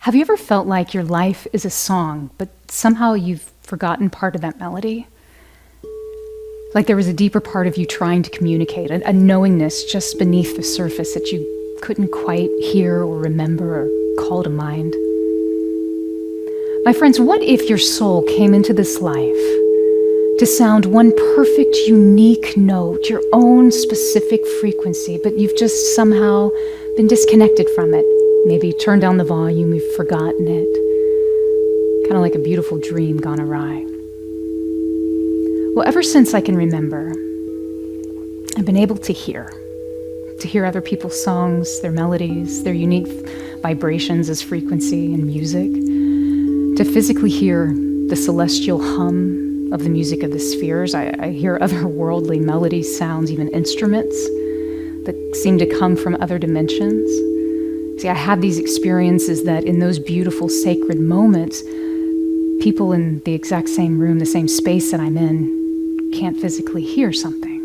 Have you ever felt like your life is a song, but somehow you've forgotten part of that melody? Like there was a deeper part of you trying to communicate, a knowingness just beneath the surface that you couldn't quite hear or remember or call to mind. My friends, what if your soul came into this life to sound one perfect, unique note, your own specific frequency, but you've just somehow been disconnected from it? Maybe you turned down the volume, you've forgotten it. Kind of like a beautiful dream gone awry. Well, ever since I can remember, I've been able to hear other people's songs, their melodies, their unique vibrations as frequency and music, to physically hear the celestial hum of the music of the spheres. I hear otherworldly melodies, sounds, even instruments that seem to come from other dimensions. See, I have these experiences that in those beautiful sacred moments, people in the exact same room, the same space that I'm in, can't physically hear something.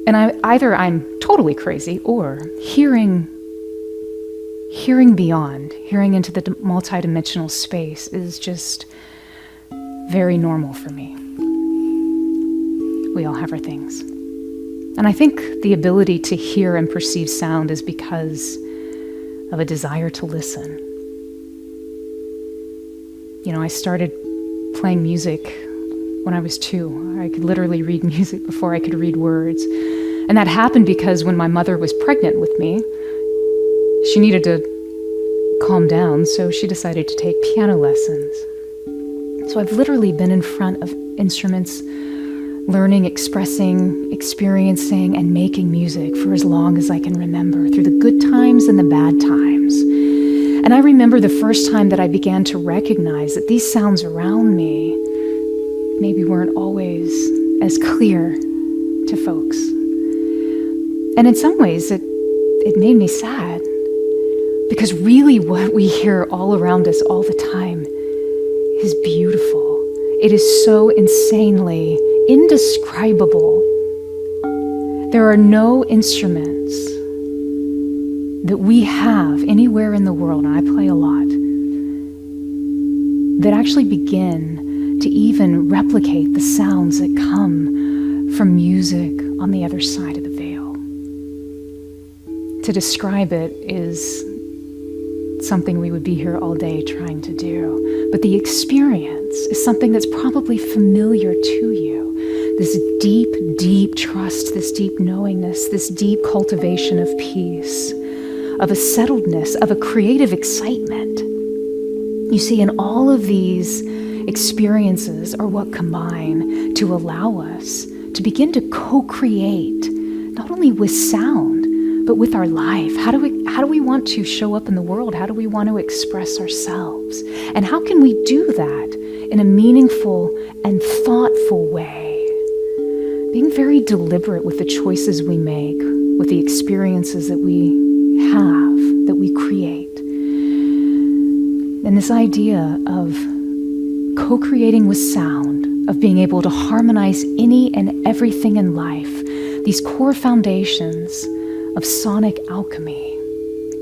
And either I'm totally crazy or hearing beyond, hearing into the multidimensional space is just very normal for me. We all have our things. And I think the ability to hear and perceive sound is because of a desire to listen. You know, I started playing music when I was 2. I could literally read music before I could read words. And that happened because when my mother was pregnant with me, she needed to calm down, so she decided to take piano lessons. So I've literally been in front of instruments, learning, expressing, experiencing, and making music for as long as I can remember, through the good times and the bad times. And I remember the first time that I began to recognize that these sounds around me maybe weren't always as clear to folks. And in some ways, it made me sad, because really what we hear all around us all the time is beautiful. It is so insanely indescribable. There are no instruments that we have anywhere in the world, and I play a lot, that actually begin to even replicate the sounds that come from music on the other side of the veil. To describe it is something we would be here all day trying to do. But the experience is something that's probably familiar to you. This deep, deep trust, this deep knowingness, this deep cultivation of peace, of a settledness, of a creative excitement. You see, and all of these experiences are what combine to allow us to begin to co-create, not only with sound, but with our life. How do we want to show up in the world? How do we want to express ourselves? And how can we do that in a meaningful and thoughtful way? Being very deliberate with the choices we make, with the experiences that we have, that we create. And this idea of co-creating with sound, of being able to harmonize any and everything in life, these core foundations of sonic alchemy,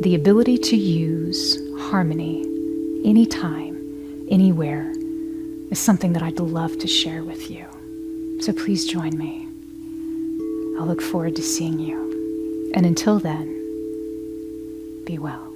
the ability to use harmony anytime, anywhere, is something that I'd love to share with you. So please join me. I'll look forward to seeing you. And until then, be well.